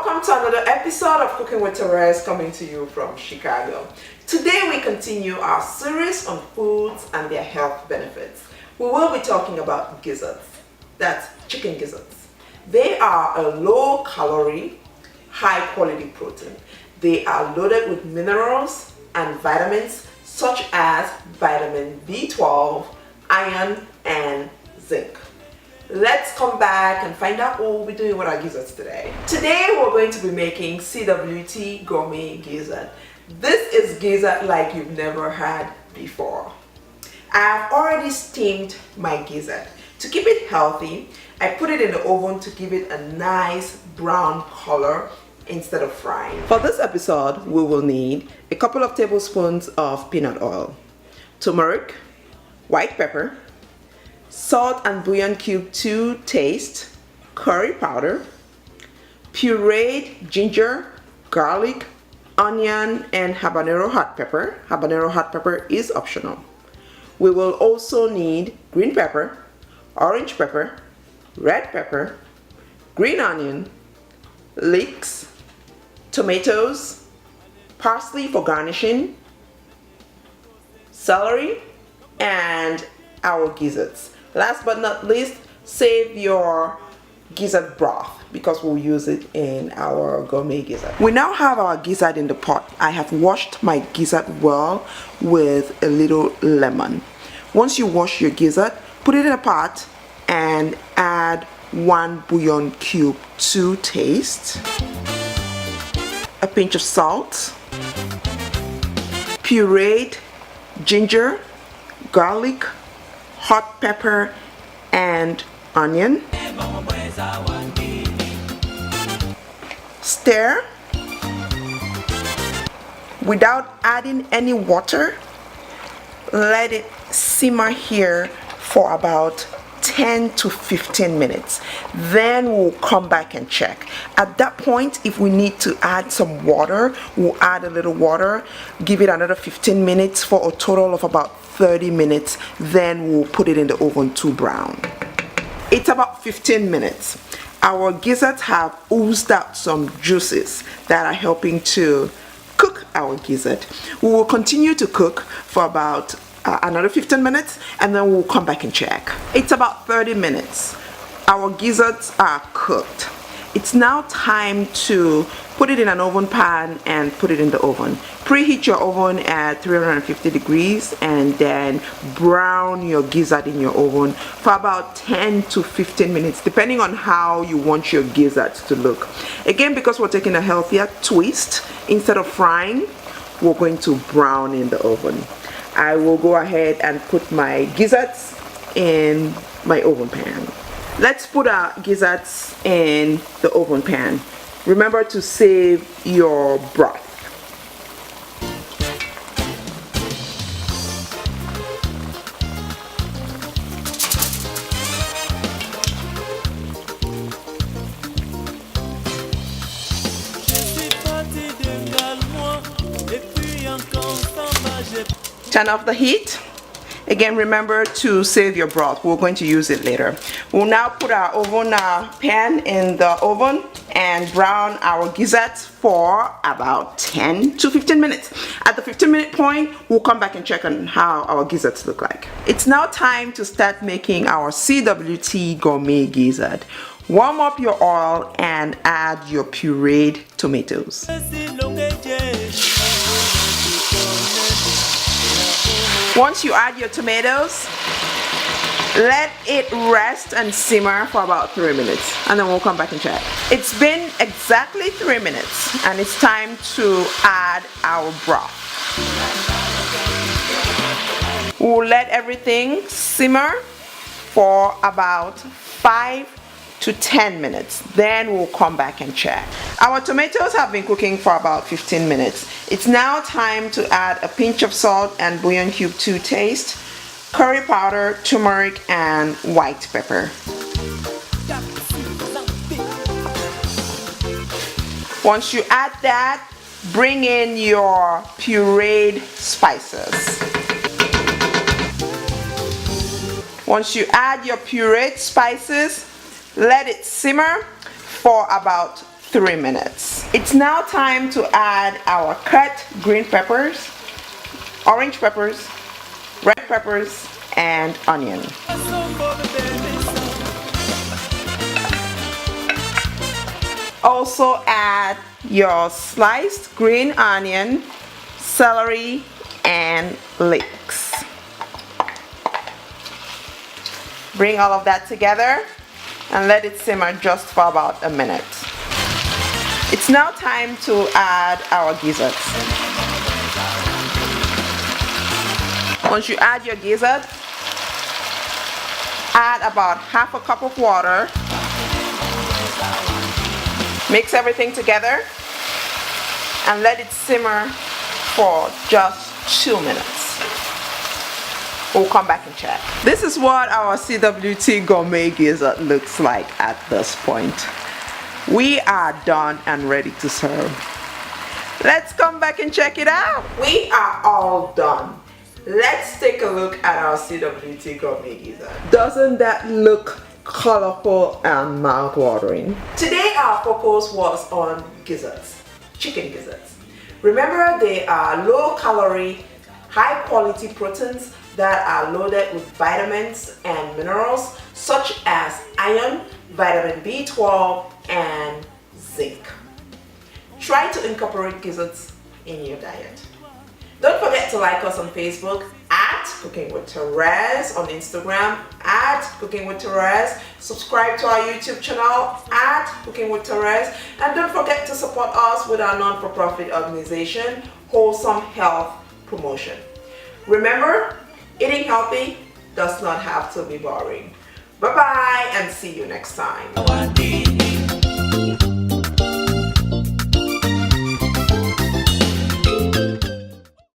Welcome to another episode of Cooking with Terese, coming to you from Chicago. Today we continue our series on foods and their health benefits. We will be talking about gizzards. That's chicken gizzards. They are a low-calorie, high-quality protein. They are loaded with minerals and vitamins such as vitamin B12, iron, and zinc. Let's come back and find out what we'll be doing with our gizzards today. Today we're going to be making CWT gourmet gizzard. This is gizzard like you've never had before. I've already steamed my gizzard. To keep it healthy, I put it in the oven to give it a nice brown color instead of frying. For this episode, we will need a couple of tablespoons of peanut oil, turmeric, white pepper, salt and bouillon cube to taste, curry powder, pureed ginger, garlic, onion, and habanero hot pepper. Habanero hot pepper is optional. We will also need green pepper, orange pepper, red pepper, green onion, leeks, tomatoes, parsley for garnishing, celery, and our gizzards. Last but not least, save your gizzard broth because we'll use it in our gourmet gizzard. We now have our gizzard in the pot. I have washed my gizzard well with a little lemon. Once you wash your gizzard, put it in a pot and add 1 bouillon cube to taste, a pinch of salt, pureed ginger, garlic, hot pepper, and onion. Stir without adding any water. Let it simmer here for about 10 to 15 minutes. Then we'll come back and check. At that point, if we need to add some water, we'll add a little water, give it another 15 minutes for a total of about 30 minutes. Then we'll put it in the oven to brown. It's about 15 minutes. Our gizzards have oozed out some juices that are helping to cook our gizzard. We will continue to cook for about another 15 minutes, and then we'll come back and check. It's about 30 minutes. Our gizzards are cooked. It's now time to put it in an oven pan and put it in the oven. Preheat your oven at 350 degrees and then brown your gizzard in your oven for about 10 to 15 minutes, depending on how you want your gizzards to look. Again, because we're taking a healthier twist, instead of frying, we're going to brown in the oven. I will go ahead and put my gizzards in my oven pan. Let's put our gizzards in the oven pan. Remember to save your broth. Turn off the heat. Again, remember to save your broth. We're going to use it later. We'll now put our oven pan in the oven and brown our gizzards for about 10 to 15 minutes. At the 15-minute point, we'll come back and check on how our gizzards look like. It's now time to start making our CWT gourmet gizzard. Warm up your oil and add your pureed tomatoes. Once you add your tomatoes, let it rest and simmer for about 3 minutes, and then we'll come back and check. It's been exactly 3 minutes, and it's time to add our broth. We'll let everything simmer for about 5 to 10 minutes. Then we'll come back and check. Our tomatoes have been cooking for about 15 minutes. It's now time to add a pinch of salt and bouillon cube to taste, curry powder, turmeric, and white pepper. Once you add that, bring in your pureed spices. Once you add your pureed spices, let it simmer for about 3 minutes. It's now time to add our cut green peppers, orange peppers, red peppers, and onion. Also add your sliced green onion, celery, and leeks. Bring all of that together and let it simmer just for about a minute. It's now time to add our gizzards. Once you add your gizzard, add about half a cup of water. Mix everything together and let it simmer for just 2 minutes. We'll come back and check. This is what our CWT gourmet gizzard looks like at this point. We are done and ready to serve. Let's come back and check it out. We are all done. Let's take a look at our CWT gourmet gizzard. Doesn't that look colorful and mouth-watering? Today our focus was on gizzards, chicken gizzards. Remember, they are low-calorie, high-quality proteins that are loaded with vitamins and minerals such as iron, vitamin B12, and zinc. Try to incorporate gizzards in your diet. Don't forget to like us on Facebook at Cooking with Terese, on Instagram at Cooking with Terese. Subscribe to our YouTube channel at Cooking with Terese, and don't forget to support us with our non-for-profit organization, Wholesome Health Promotion. Remember, eating healthy does not have to be boring. Bye-bye and see you next time.